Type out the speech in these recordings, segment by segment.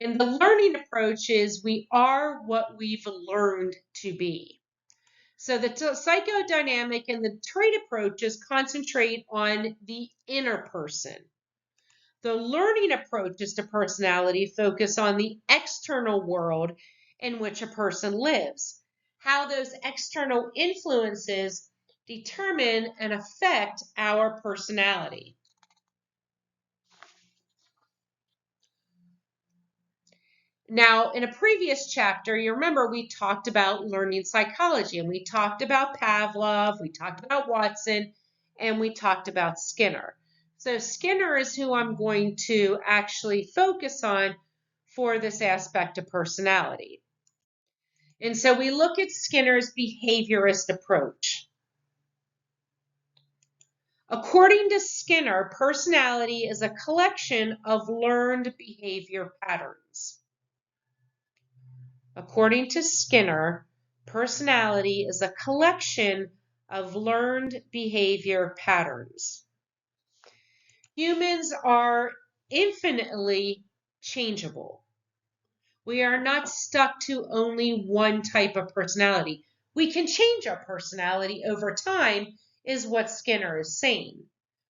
And the learning approach is we are what we've learned to be. So the psychodynamic and the trait approaches concentrate on the inner person. The learning approaches to personality focus on the external world in which a person lives, how those external influences determine and affect our personality. Now, in a previous chapter, you remember we talked about learning psychology, and we talked about Pavlov, we talked about Watson, and we talked about Skinner. So Skinner is who I'm going to actually focus on for this aspect of personality. And so we look at Skinner's behaviorist approach. According to Skinner, personality is a collection of learned behavior patterns. According to Skinner, personality is a collection of learned behavior patterns. Humans are infinitely changeable. We are not stuck to only one type of personality. We can change our personality over time, is what Skinner is saying.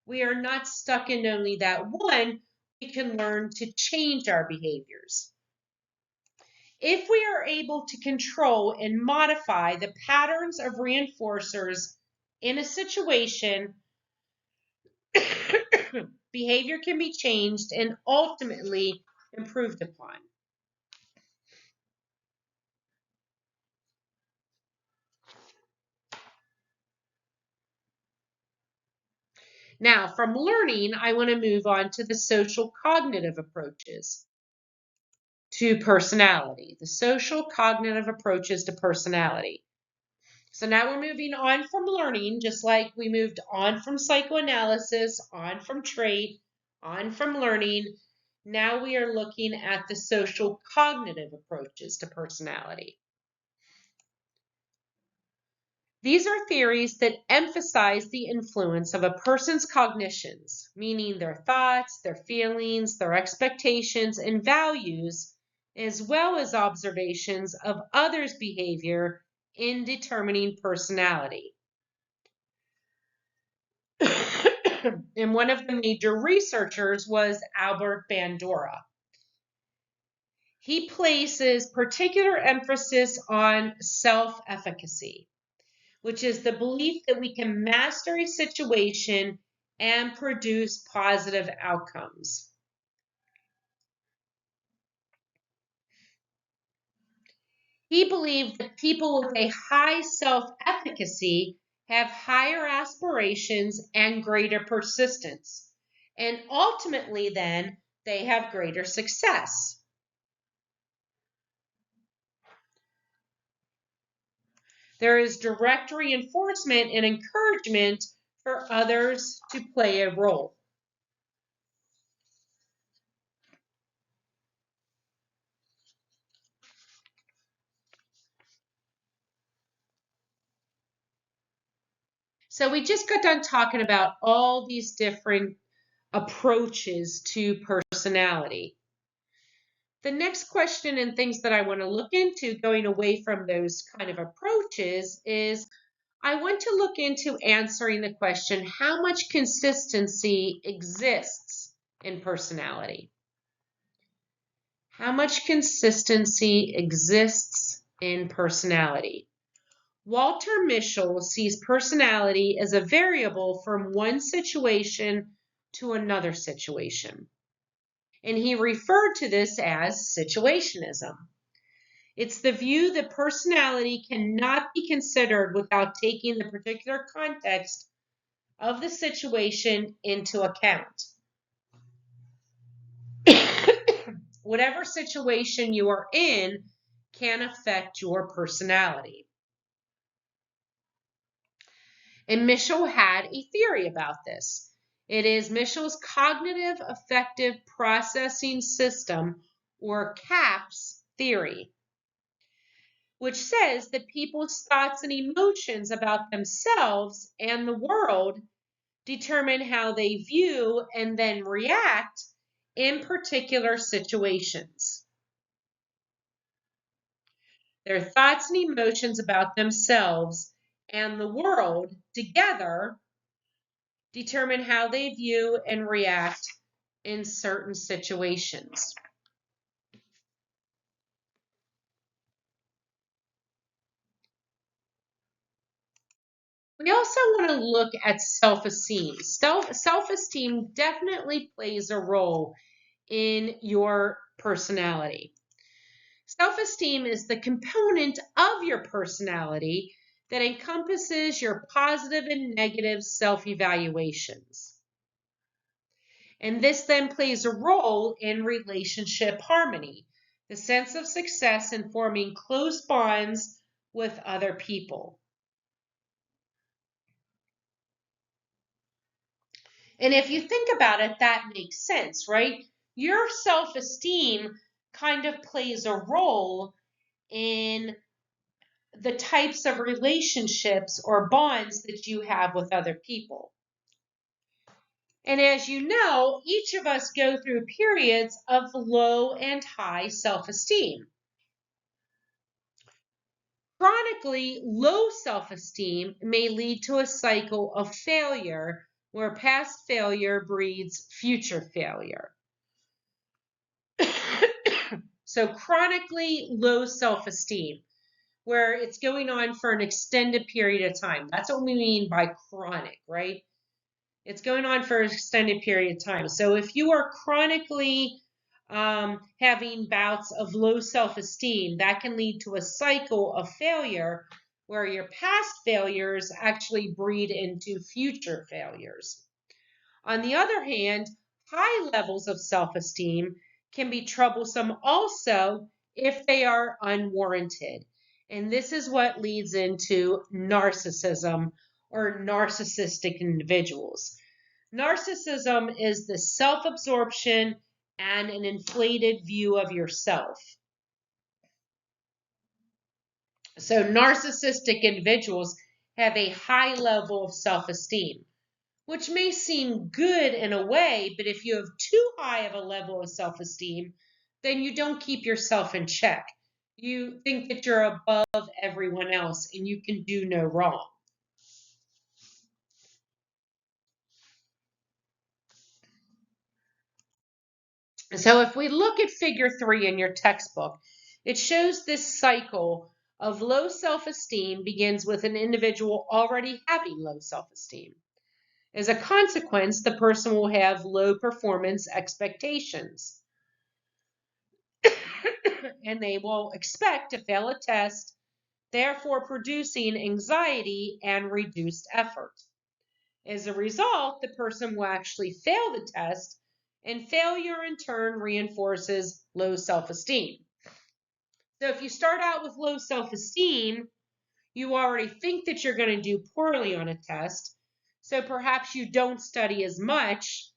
We are not stuck in only that one. We can learn to change our behaviors. If we are able to control and modify the patterns of reinforcers in a situation, behavior can be changed and ultimately improved upon. Now, from learning, I want to move on to the social cognitive approaches to personality, the social cognitive approaches to personality. So now we're moving on from learning, just like we moved on from psychoanalysis, on from trait, on from learning. Now we are looking at the social cognitive approaches to personality. These are theories that emphasize the influence of a person's cognitions, meaning their thoughts, their feelings, their expectations, and values, as well as observations of others' behavior in determining personality. And one of the major researchers was Albert Bandura. He places particular emphasis on self-efficacy, which is the belief that we can master a situation and produce positive outcomes. He believed that people with a high self-efficacy have higher aspirations and greater persistence, and ultimately then they have greater success. There is direct reinforcement and encouragement for others to play a role. So we just got done talking about all these different approaches to personality. The next question and things that I want to look into going away from those kind of approaches is I want to look into answering the question, how much consistency exists in personality? How much consistency exists in personality? Walter Mischel sees personality as a variable from one situation to another situation. And he referred to this as situationism. It's the view that personality cannot be considered without taking the particular context of the situation into account. Whatever situation you are in can affect your personality. And Mischel had a theory about this. It is Mischel's cognitive affective processing system, or CAPS theory, which says that people's thoughts and emotions about themselves and the world determine how they view and then react in particular situations. their thoughts and emotions about themselves and the world together determine how they view and react in certain situations. We also want to look at self-esteem. Self-esteem definitely plays a role in your personality. Self-esteem is the component of your personality that encompasses your positive and negative self-evaluations. And this then plays a role in relationship harmony, the sense of success in forming close bonds with other people. And if you think about it, that makes sense, right? Your self-esteem kind of plays a role in the types of relationships or bonds that you have with other people. And as you know, each of us go through periods of low and high self-esteem. Chronically low self-esteem may lead to a cycle of failure where past failure breeds future failure. So chronically low self-esteem, where it's going on for an extended period of time. That's what we mean by chronic, right? It's going on for an extended period of time. So if you are chronically having bouts of low self-esteem, that can lead to a cycle of failure where your past failures actually breed into future failures. On the other hand, high levels of self-esteem can be troublesome also if they are unwarranted. And this is what leads into narcissism or narcissistic individuals. Narcissism is the self-absorption and an inflated view of yourself. So narcissistic individuals have a high level of self-esteem, which may seem good in a way, but if you have too high of a level of self-esteem, then you don't keep yourself in check. You think that you're above everyone else and you can do no wrong. So if we look at figure 3 in your textbook, it shows this cycle of low self-esteem begins with an individual already having low self-esteem. As a consequence, the person will have low performance expectations. And they will expect to fail a test, therefore producing anxiety and reduced effort. As a result, the person will actually fail the test, and failure in turn reinforces low self-esteem. So if you start out with low self-esteem, you already think that you're going to do poorly on a test, so perhaps you don't study as much,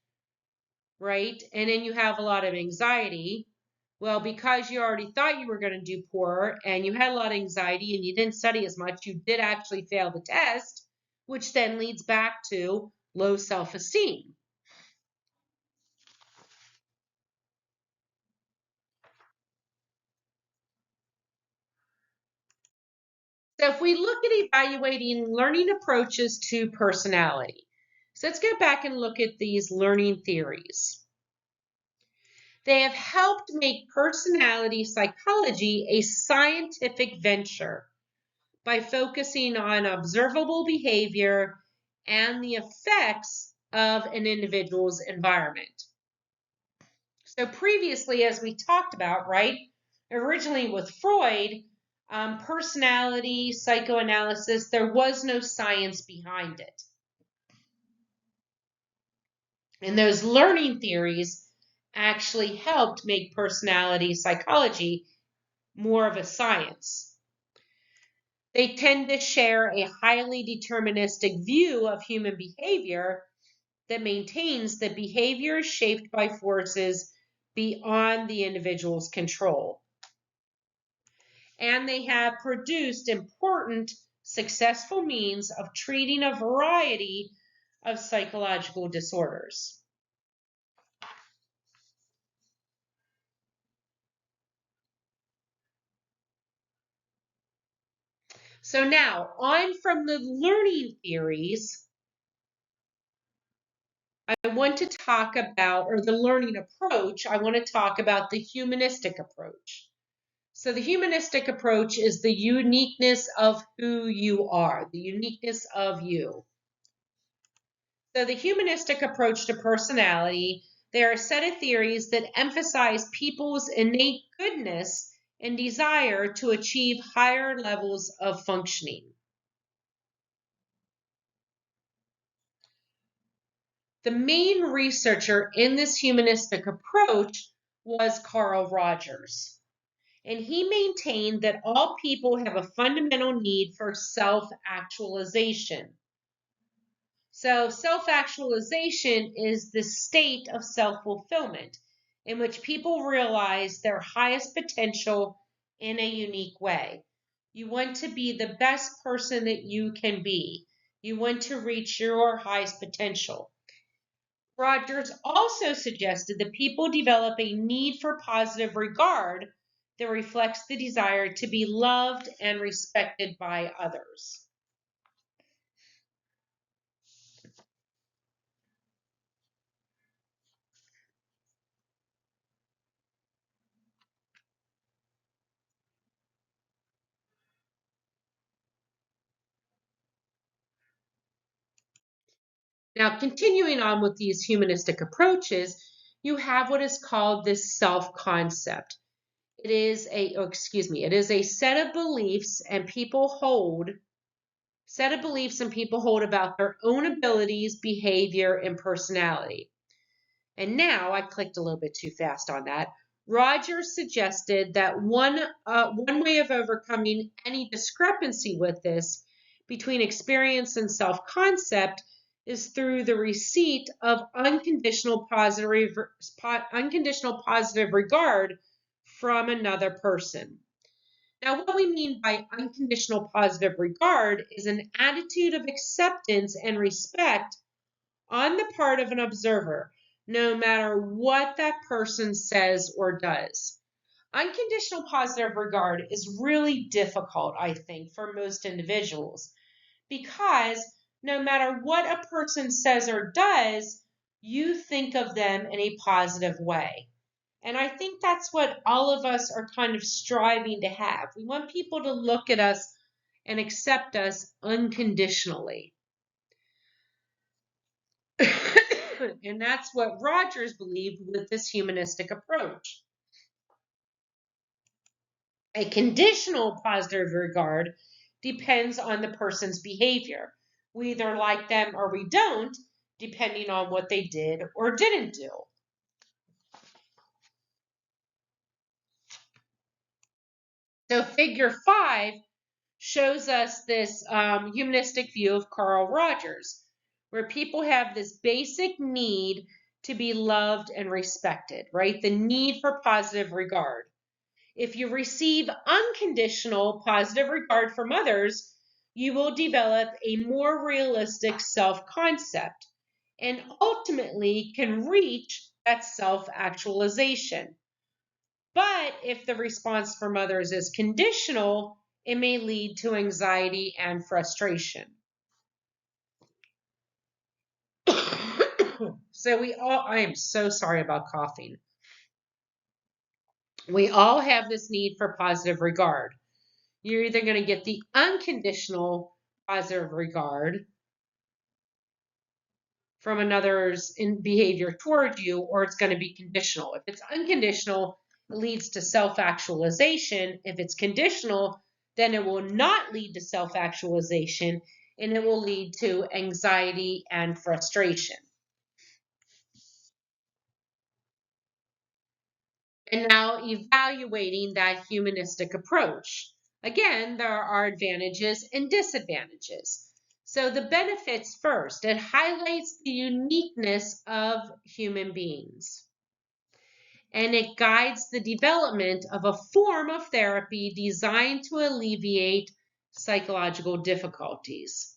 right? And then you have a lot of anxiety. Well, because you already thought you were going to do poor and you had a lot of anxiety and you didn't study as much, you did actually fail the test, which then leads back to low self-esteem. So if we look at evaluating learning approaches to personality, so let's go back and look at these learning theories. They have helped make personality psychology a scientific venture by focusing on observable behavior and the effects of an individual's environment. So previously, as we talked about, right, originally with Freud, personality, psychoanalysis, there was no science behind it. And those learning theories actually helped make personality psychology more of a science. They tend to share a highly deterministic view of human behavior that maintains that behavior is shaped by forces beyond the individual's control. And they have produced important, successful means of treating a variety of psychological disorders. So now, on from the learning theories, I want to talk about, or the learning approach, I want to talk about the humanistic approach. So the humanistic approach is the uniqueness of who you are, the uniqueness of you. So the humanistic approach to personality, there are a set of theories that emphasize people's innate goodness and desire to achieve higher levels of functioning. The main researcher in this humanistic approach was Carl Rogers. And he maintained that all people have a fundamental need for self-actualization. So self-actualization is the state of self-fulfillment in which people realize their highest potential in a unique way. You want to be the best person that you can be. You want to reach your highest potential. Rogers also suggested that people develop a need for positive regard that reflects the desire to be loved and respected by others. Now, continuing on with these humanistic approaches, you have what is called this self-concept. It is a set of beliefs and people hold about their own abilities, behavior, and personality. And now I clicked a little bit too fast on that. Rogers suggested that one way of overcoming any discrepancy with this between experience and self-concept is through the receipt of unconditional positive regard from another person. Now, what we mean by unconditional positive regard is an attitude of acceptance and respect on the part of an observer, no matter what that person says or does. Unconditional positive regard is really difficult, I think, for most individuals because no matter what a person says or does, you think of them in a positive way. And I think that's what all of us are kind of striving to have. We want people to look at us and accept us unconditionally. And that's what Rogers believed with this humanistic approach. A conditional positive regard depends on the person's behavior. We either like them or we don't, depending on what they did or didn't do. So figure 5 shows us this humanistic view of Carl Rogers, where people have this basic need to be loved and respected, right? The need for positive regard. If you receive unconditional positive regard from others, you will develop a more realistic self-concept and ultimately can reach that self-actualization. But if the response from others is conditional, it may lead to anxiety and frustration. I am so sorry about coughing. We all have this need for positive regard. You're either going to get the unconditional positive regard from another's behavior toward you, or it's going to be conditional. If it's unconditional, it leads to self-actualization. If it's conditional, then it will not lead to self-actualization, and it will lead to anxiety and frustration. And now evaluating that humanistic approach. Again, there are advantages and disadvantages. So the benefits first, it highlights the uniqueness of human beings. And it guides the development of a form of therapy designed to alleviate psychological difficulties.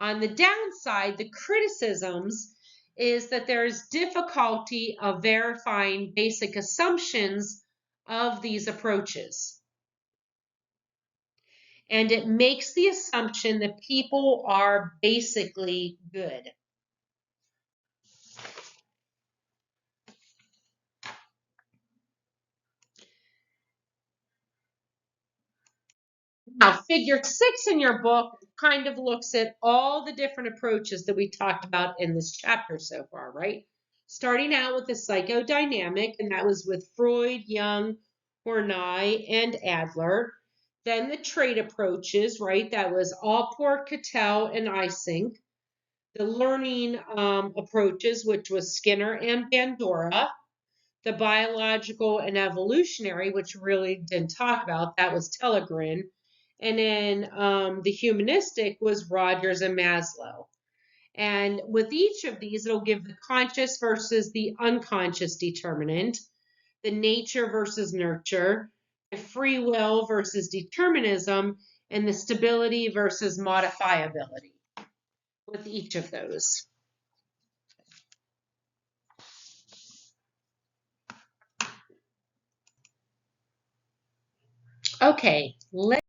On the downside, the criticisms is that there is difficulty of verifying basic assumptions of these approaches. and it makes the assumption that people are basically good. Now, figure 6 in your book kind of looks at all the different approaches that we talked about in this chapter so far, right? Starting out with the psychodynamic, and that was with Freud, Jung, Horney, and Adler. Then the trait approaches, right? That was Allport, Cattell, and Eysenck. The learning approaches, which was Skinner and Bandura. The biological and evolutionary, which really didn't talk about, that was Tellegren. And then the humanistic was Rogers and Maslow. And with each of these, it'll give the conscious versus the unconscious determinant, the nature versus nurture, the free will versus determinism, and the stability versus modifiability with each of those. Okay, let's